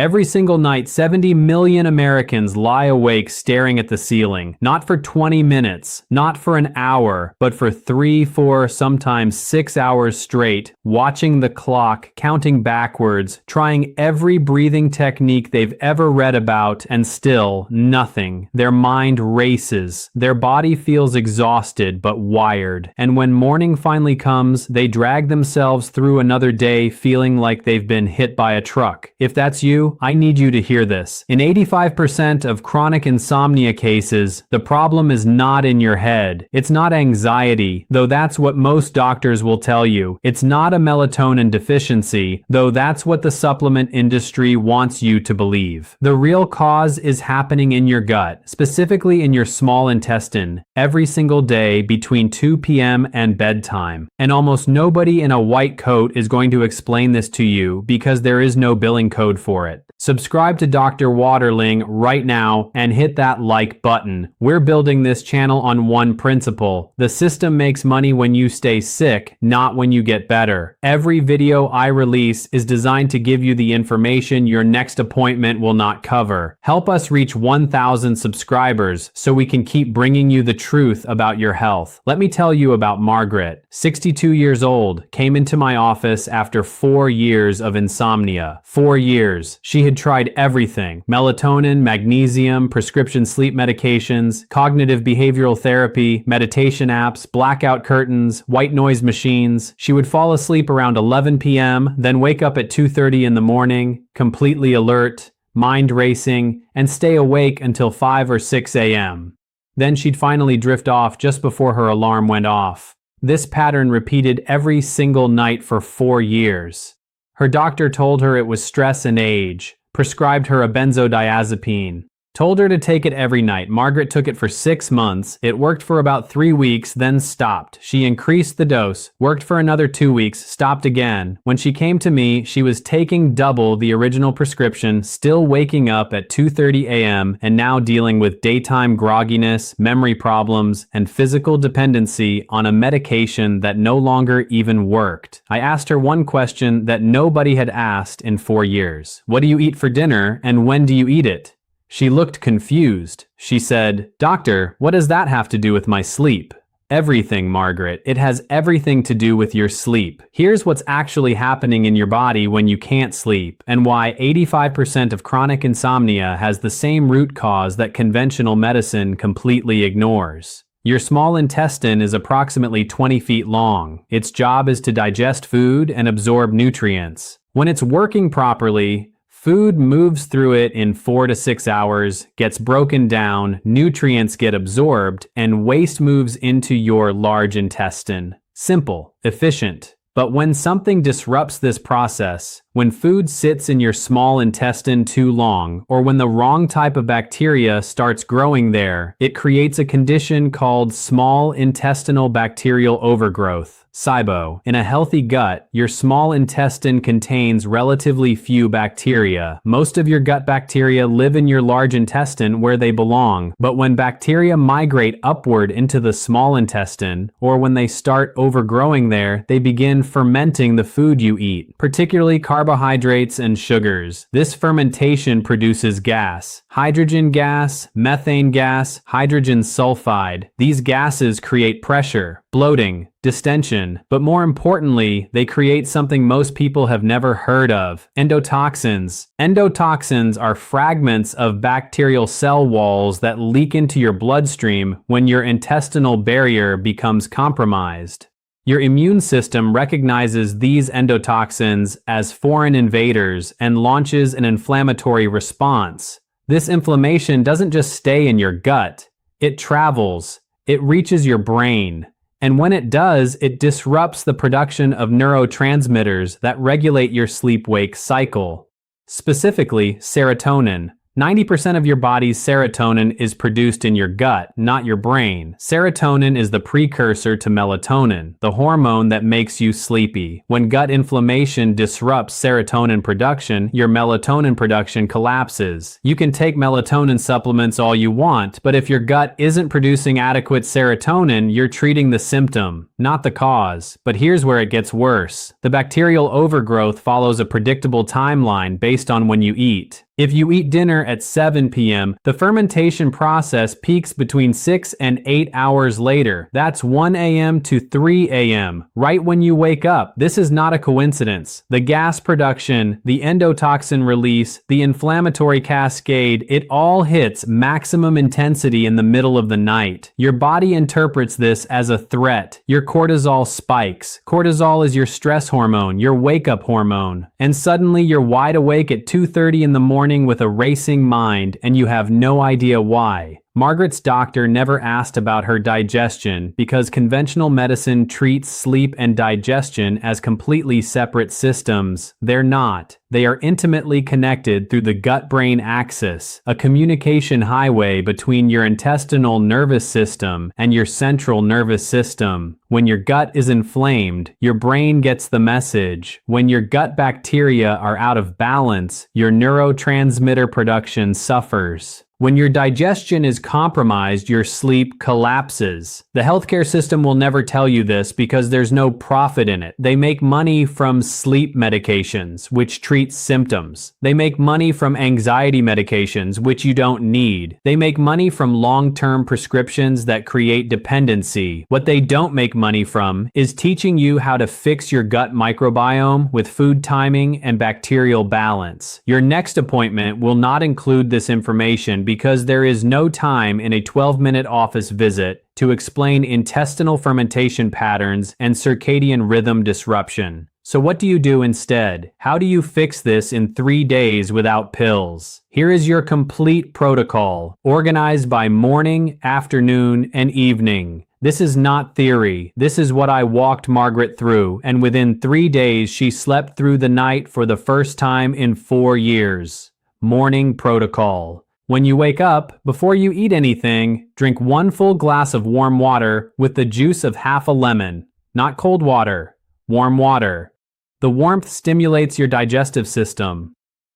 Every single night, 70 million Americans lie awake staring at the ceiling, not for 20 minutes, not for an hour, but for 3, 4, sometimes 6 hours straight, watching the clock, counting backwards, trying every breathing technique they've ever read about, and still nothing. Their mind races. Their body feels exhausted but wired. And when morning finally comes, they drag themselves through another day feeling like they've been hit by a truck. If that's you, I need you to hear this. In 85% of chronic insomnia cases, the problem is not in your head. It's not anxiety, though that's what most doctors will tell you. It's not a melatonin deficiency, though that's what the supplement industry wants you to believe. The real cause is happening in your gut, specifically in your small intestine, every single day between 2 p.m. and bedtime. And almost nobody in a white coat is going to explain this to you because there is no billing code for it. Subscribe to Dr. Waterling right now and hit that like button. We're building this channel on one principle. The system makes money when you stay sick, not when you get better. Every video I release is designed to give you the information your next appointment will not cover. Help us reach 1,000 subscribers so we can keep bringing you the truth about your health. Let me tell you about Margaret, 62 years old, came into my office after 4 years of insomnia. 4 years. She had tried everything: melatonin, magnesium, prescription sleep medications, cognitive behavioral therapy, meditation apps, blackout curtains, white noise machines. She would fall asleep around 11 p.m., then wake up at 2:30 in the morning, completely alert, mind racing, and stay awake until 5 or 6 a.m. Then she'd finally drift off just before her alarm went off. This pattern repeated every single night for 4 years. Her doctor told her it was stress and age, prescribed her a benzodiazepine, told her to take it every night. Margaret took it for 6 months. It worked for about 3 weeks, then stopped. She increased the dose, worked for another 2 weeks, stopped again. When she came to me, she was taking double the original prescription, still waking up at 2:30 a.m., and now dealing with daytime grogginess, memory problems, and physical dependency on a medication that no longer even worked. I asked her one question that nobody had asked in 4 years. What do you eat for dinner, and when do you eat it? She looked confused. She said, "Doctor, what does that have to do with my sleep?" Everything, Margaret. It has everything to do with your sleep. Here's what's actually happening in your body when you can't sleep, and why 85% of chronic insomnia has the same root cause that conventional medicine completely ignores. Your small intestine is approximately 20 feet long. Its job is to digest food and absorb nutrients. When it's working properly, food moves through it in 4 to 6 hours, gets broken down, nutrients get absorbed, and waste moves into your large intestine. Simple, efficient. But when something disrupts this process, when food sits in your small intestine too long, or when the wrong type of bacteria starts growing there, it creates a condition called small intestinal bacterial overgrowth. SIBO. In a healthy gut, your small intestine contains relatively few bacteria. Most of your gut bacteria live in your large intestine where they belong, but when bacteria migrate upward into the small intestine, or when they start overgrowing there, they begin fermenting the food you eat, particularly carbohydrates and sugars. This fermentation produces gas, hydrogen gas, methane gas, hydrogen sulfide. These gases create pressure, bloating, distension, but more importantly, they create something most people have never heard of: endotoxins. Endotoxins are fragments of bacterial cell walls that leak into your bloodstream when your intestinal barrier becomes compromised. Your immune system recognizes these endotoxins as foreign invaders and launches an inflammatory response. This inflammation doesn't just stay in your gut, it travels, it reaches your brain. And when it does, it disrupts the production of neurotransmitters that regulate your sleep-wake cycle. Specifically, serotonin, 90% of your body's serotonin is produced in your gut, not your brain. Serotonin is the precursor to melatonin, the hormone that makes you sleepy. When gut inflammation disrupts serotonin production, your melatonin production collapses. You can take melatonin supplements all you want, but if your gut isn't producing adequate serotonin, you're treating the symptom, not the cause. But here's where it gets worse. The bacterial overgrowth follows a predictable timeline based on when you eat. If you eat dinner at 7 p.m., the fermentation process peaks between 6 and 8 hours later. That's 1 a.m. to 3 a.m., right when you wake up. This is not a coincidence. The gas production, the endotoxin release, the inflammatory cascade, it all hits maximum intensity in the middle of the night. Your body interprets this as a threat. Your cortisol spikes. Cortisol is your stress hormone, your wake-up hormone. And suddenly you're wide awake at 2:30 in the morning with a racing mind, and you have no idea why. Margaret's doctor never asked about her digestion because conventional medicine treats sleep and digestion as completely separate systems. They're not. They are intimately connected through the gut-brain axis, a communication highway between your intestinal nervous system and your central nervous system. When your gut is inflamed, your brain gets the message. When your gut bacteria are out of balance, your neurotransmitter production suffers. When your digestion is compromised, your sleep collapses. The healthcare system will never tell you this because there's no profit in it. They make money from sleep medications, which treat symptoms. They make money from anxiety medications, which you don't need. They make money from long-term prescriptions that create dependency. What they don't make money from is teaching you how to fix your gut microbiome with food timing and bacterial balance. Your next appointment will not include this information because there is no time in a 12-minute office visit to explain intestinal fermentation patterns and circadian rhythm disruption. So what do you do instead? How do you fix this in 3 days without pills? Here is your complete protocol, organized by morning, afternoon, and evening. This is not theory. This is what I walked Margaret through, and within 3 days she slept through the night for the first time in 4 years. Morning protocol. When you wake up, before you eat anything, drink 1 full glass of warm water with the juice of half a lemon. Not cold water, warm water. The warmth stimulates your digestive system.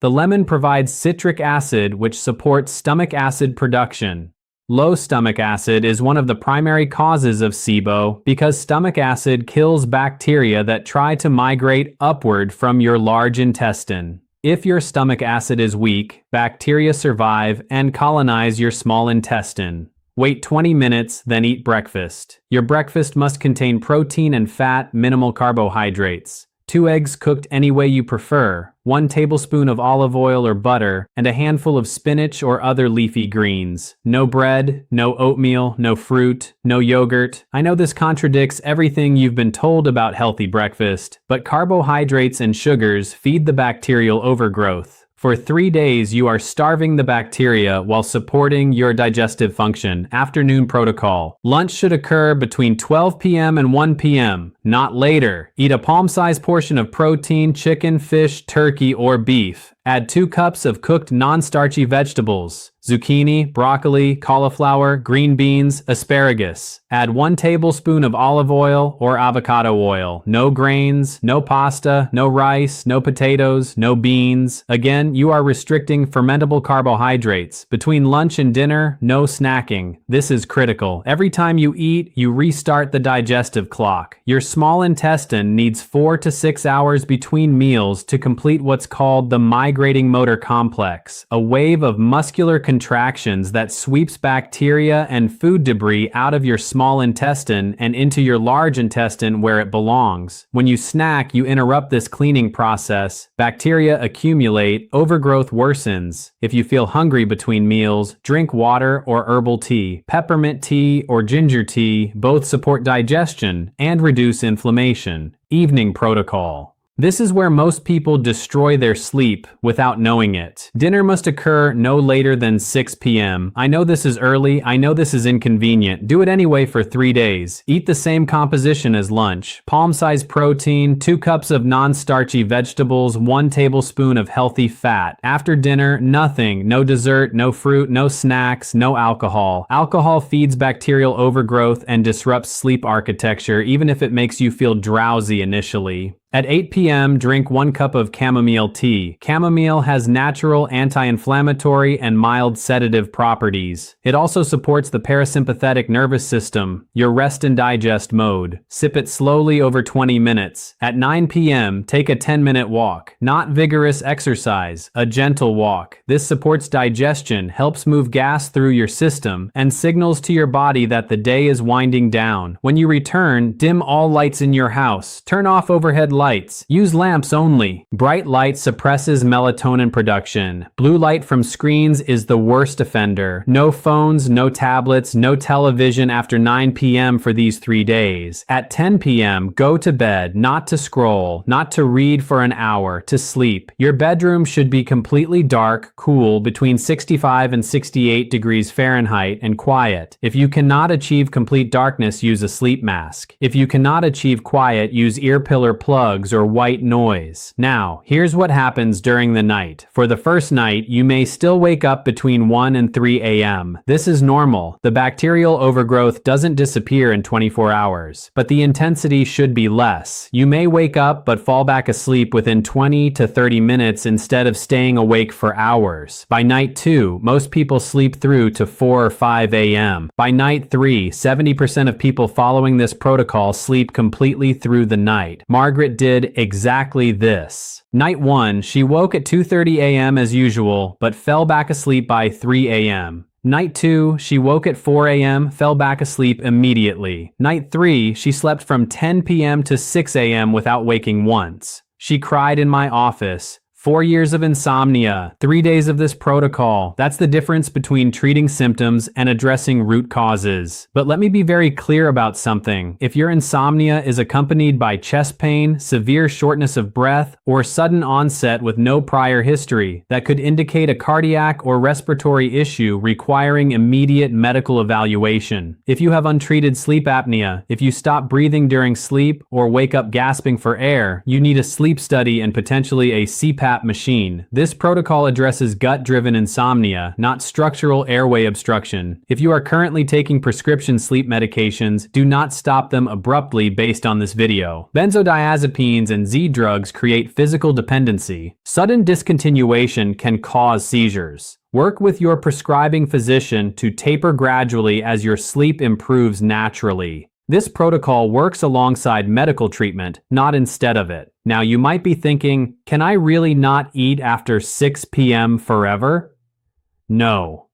The lemon provides citric acid, which supports stomach acid production. Low stomach acid is one of the primary causes of SIBO because stomach acid kills bacteria that try to migrate upward from your large intestine. If your stomach acid is weak, bacteria survive and colonize your small intestine. Wait 20 minutes, then eat breakfast. Your breakfast must contain protein and fat, minimal carbohydrates. 2 eggs cooked any way you prefer, 1 tablespoon of olive oil or butter, and a handful of spinach or other leafy greens. No bread, no oatmeal, no fruit, no yogurt. I know this contradicts everything you've been told about healthy breakfast, but carbohydrates and sugars feed the bacterial overgrowth. For 3 days, you are starving the bacteria while supporting your digestive function. Afternoon protocol. Lunch should occur between 12 p.m. and 1 p.m., not later. Eat a palm-sized portion of protein, chicken, fish, turkey, or beef. Add 2 cups of cooked non-starchy vegetables, zucchini, broccoli, cauliflower, green beans, asparagus. Add 1 tablespoon of olive oil or avocado oil. No grains, no pasta, no rice, no potatoes, no beans. Again, you are restricting fermentable carbohydrates. Between lunch and dinner, no snacking. This is critical. Every time you eat, you restart the digestive clock. Your small intestine needs 4 to 6 hours between meals to complete what's called the migrating motor complex, a wave of muscular contractions that sweeps bacteria and food debris out of your small intestine and into your large intestine where it belongs. When you snack, you interrupt this cleaning process. Bacteria accumulate, overgrowth worsens. If you feel hungry between meals, drink water or herbal tea. Peppermint tea or ginger tea both support digestion and reduce inflammation. Evening protocol. This is where most people destroy their sleep without knowing it. Dinner must occur no later than 6 p.m. I know this is early, I know this is inconvenient. Do it anyway for 3 days. Eat the same composition as lunch. Palm-sized protein, 2 cups of non-starchy vegetables, 1 tablespoon of healthy fat. After dinner, nothing. No dessert, no fruit, no snacks, no alcohol. Alcohol feeds bacterial overgrowth and disrupts sleep architecture, even if it makes you feel drowsy initially. At 8 p.m., drink 1 cup of chamomile tea. Chamomile has natural anti-inflammatory and mild sedative properties. It also supports the parasympathetic nervous system, your rest and digest mode. Sip it slowly over 20 minutes. At 9 p.m., take a 10-minute walk. Not vigorous exercise, a gentle walk. This supports digestion, helps move gas through your system, and signals to your body that the day is winding down. When you return, dim all lights in your house. Turn off overhead lights. Use lamps only. Bright light suppresses melatonin production. Blue light from screens is the worst offender. No phones, no tablets, no television after 9 p.m. for these 3 days. At 10 p.m., go to bed, not to scroll, not to read for an hour, to sleep. Your bedroom should be completely dark, cool, between 65 and 68 degrees Fahrenheit, and quiet. If you cannot achieve complete darkness, use a sleep mask. If you cannot achieve quiet, use ear pillar plugs or white noise. Now, here's what happens during the night. For the first night, you may still wake up between 1 and 3 a.m. This is normal. The bacterial overgrowth doesn't disappear in 24 hours, but the intensity should be less. You may wake up but fall back asleep within 20 to 30 minutes instead of staying awake for hours. By night 2, most people sleep through to 4 or 5 a.m. By night 3, 70% of people following this protocol sleep completely through the night. Margaret did exactly this. Night 1, she woke at 2:30 a.m. as usual, but fell back asleep by 3 a.m. Night 2, she woke at 4 a.m., fell back asleep immediately. Night 3, she slept from 10 p.m. to 6 a.m. without waking once. She cried in my office. 4 years of insomnia, 3 days of this protocol. That's the difference between treating symptoms and addressing root causes. But let me be very clear about something. If your insomnia is accompanied by chest pain, severe shortness of breath, or sudden onset with no prior history, that could indicate a cardiac or respiratory issue requiring immediate medical evaluation. If you have untreated sleep apnea, if you stop breathing during sleep or wake up gasping for air, you need a sleep study and potentially a CPAP machine. This protocol addresses gut-driven insomnia, not structural airway obstruction. If you are currently taking prescription sleep medications, do not stop them abruptly based on this video. Benzodiazepines and Z drugs create physical dependency. Sudden discontinuation can cause seizures. Work with your prescribing physician to taper gradually as your sleep improves naturally. This protocol works alongside medical treatment, not instead of it. Now you might be thinking, can I really not eat after 6 p.m. forever? No.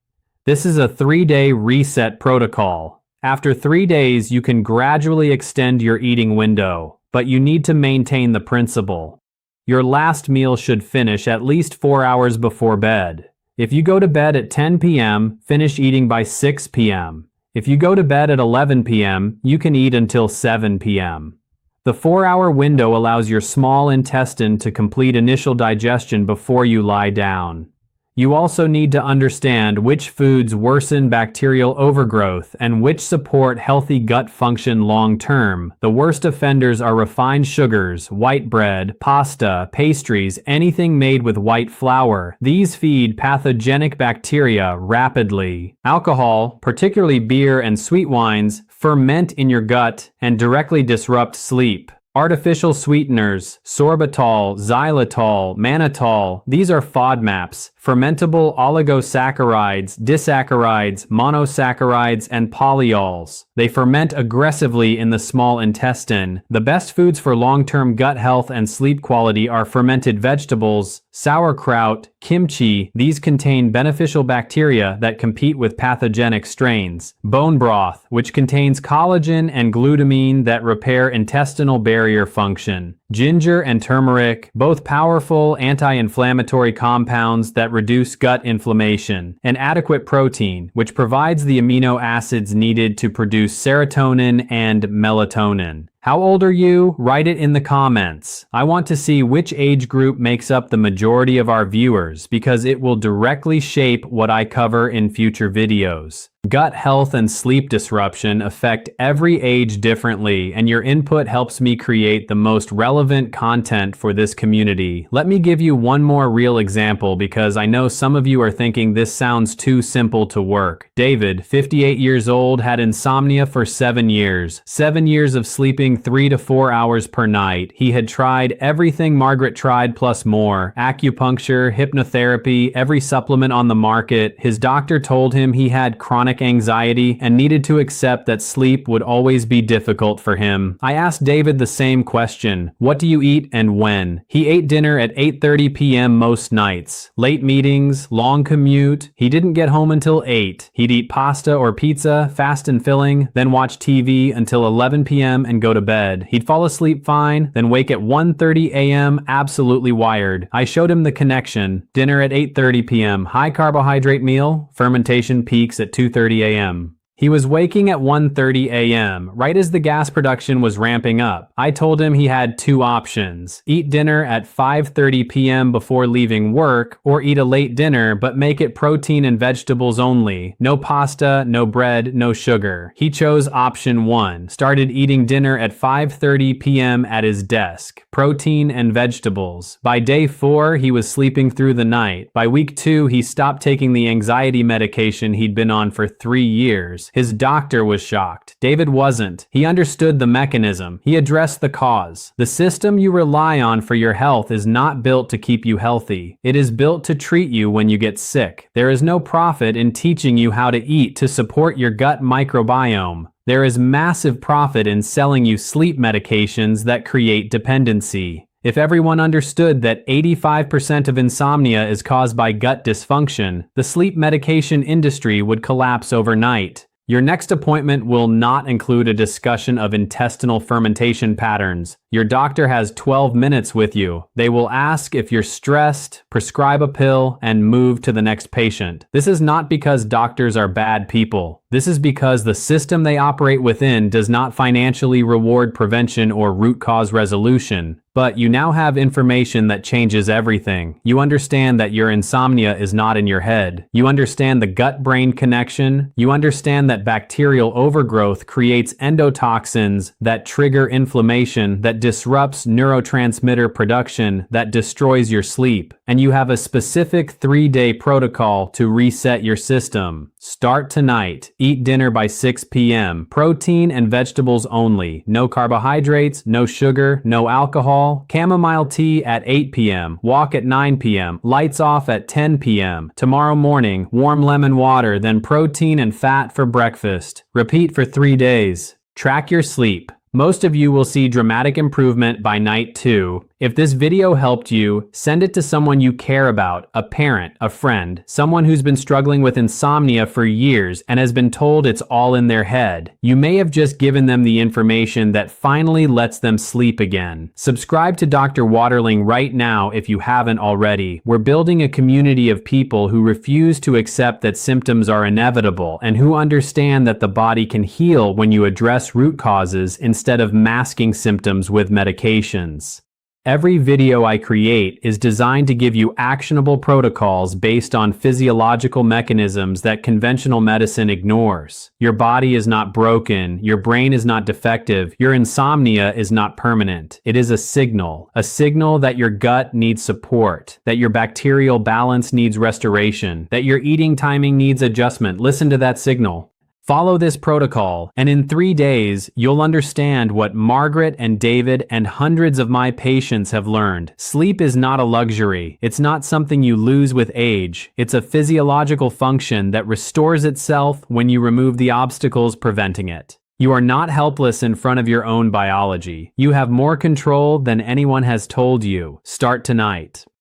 This is a 3-day reset protocol. After 3 days, you can gradually extend your eating window, but you need to maintain the principle. Your last meal should finish at least 4 hours before bed. If you go to bed at 10 p.m., finish eating by 6 p.m. If you go to bed at 11 p.m., you can eat until 7 p.m. The 4-hour window allows your small intestine to complete initial digestion before you lie down. You also need to understand which foods worsen bacterial overgrowth and which support healthy gut function long term. The worst offenders are refined sugars, white bread, pasta, pastries, anything made with white flour. These feed pathogenic bacteria rapidly. Alcohol, particularly beer and sweet wines, ferment in your gut and directly disrupt sleep. Artificial sweeteners, sorbitol, xylitol, mannitol, these are FODMAPs, fermentable oligosaccharides, disaccharides, monosaccharides, and polyols. They ferment aggressively in the small intestine. The best foods for long-term gut health and sleep quality are fermented vegetables, sauerkraut, kimchi. These contain beneficial bacteria that compete with pathogenic strains. Bone broth, which contains collagen and glutamine that repair intestinal barrier function. Ginger and turmeric, both powerful anti-inflammatory compounds that reduce gut inflammation. And adequate protein, which provides the amino acids needed to produce serotonin and melatonin. How old are you? Write it in the comments. I want to see which age group makes up the majority of our viewers because it will directly shape what I cover in future videos. Gut health and sleep disruption affect every age differently, and your input helps me create the most relevant content for this community. Let me give you one more real example because I know some of you are thinking this sounds too simple to work. David, 58 years old, had insomnia for 7 years. 7 years of sleeping 3 to 4 hours per night. He had tried everything Margaret tried plus more. Acupuncture, hypnotherapy, every supplement on the market. His doctor told him he had chronic anxiety and needed to accept that sleep would always be difficult for him. I asked David the same question. What do you eat and when? He ate dinner at 8:30 p.m. most nights. Late meetings, long commute. He didn't get home until 8. He'd eat pasta or pizza, fast and filling, then watch TV until 11 p.m. and go to bed. He'd fall asleep fine, then wake at 1:30 a.m. absolutely wired. I showed him the connection. Dinner at 8:30 p.m. High carbohydrate meal. Fermentation peaks at 2:30 a.m. He was waking at 1:30 a.m., right as the gas production was ramping up. I told him he had two options. Eat dinner at 5:30 p.m. before leaving work, or eat a late dinner but make it protein and vegetables only. No pasta, no bread, no sugar. He chose option 1, started eating dinner at 5:30 p.m. at his desk. Protein and vegetables. By day 4, he was sleeping through the night. By week 2, he stopped taking the anxiety medication he'd been on for 3 years. His doctor was shocked. David wasn't. He understood the mechanism. He addressed the cause. The system you rely on for your health is not built to keep you healthy. It is built to treat you when you get sick. There is no profit in teaching you how to eat to support your gut microbiome. There is massive profit in selling you sleep medications that create dependency. If everyone understood that 85% of insomnia is caused by gut dysfunction, the sleep medication industry would collapse overnight. Your next appointment will not include a discussion of intestinal fermentation patterns. Your doctor has 12 minutes with you. They will ask if you're stressed, prescribe a pill, and move to the next patient. This is not because doctors are bad people. This is because the system they operate within does not financially reward prevention or root cause resolution. But you now have information that changes everything. You understand that your insomnia is not in your head. You understand the gut-brain connection. You understand that bacterial overgrowth creates endotoxins that trigger inflammation, that disrupts neurotransmitter production, that destroys your sleep. And you have a specific 3-day protocol to reset your system. Start tonight. Eat dinner by 6 p.m. Protein and vegetables only. No carbohydrates, no sugar, no alcohol. Chamomile tea at 8 p.m. Walk at 9 p.m. Lights off at 10 p.m. Tomorrow morning, warm lemon water, then protein and fat for breakfast. Repeat for 3 days. Track your sleep. Most of you will see dramatic improvement by night 2. If this video helped you, send it to someone you care about, a parent, a friend, someone who's been struggling with insomnia for years and has been told it's all in their head. You may have just given them the information that finally lets them sleep again. Subscribe to Dr. Waterling right now if you haven't already. We're building a community of people who refuse to accept that symptoms are inevitable and who understand that the body can heal when you address root causes instead of masking symptoms with medications. Every video I create is designed to give you actionable protocols based on physiological mechanisms that conventional medicine ignores. Your body is not broken, your brain is not defective, your insomnia is not permanent. It is a signal that your gut needs support, that your bacterial balance needs restoration, that your eating timing needs adjustment. Listen to that signal. Follow this protocol, and in 3 days, you'll understand what Margaret and David and hundreds of my patients have learned. Sleep is not a luxury. It's not something you lose with age. It's a physiological function that restores itself when you remove the obstacles preventing it. You are not helpless in front of your own biology. You have more control than anyone has told you. Start tonight.